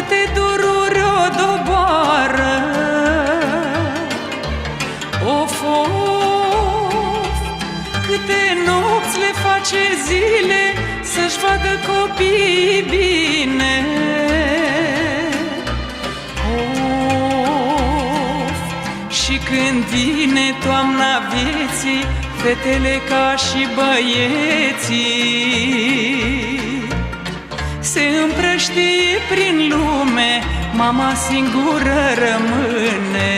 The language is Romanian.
câte dururi o doboară. Of, of, câte nopți le face zile să-și facă copiii bine. Of, și când vine toamna vieții, fetele ca și băieții se împrăștie prin lume, mama singură rămâne.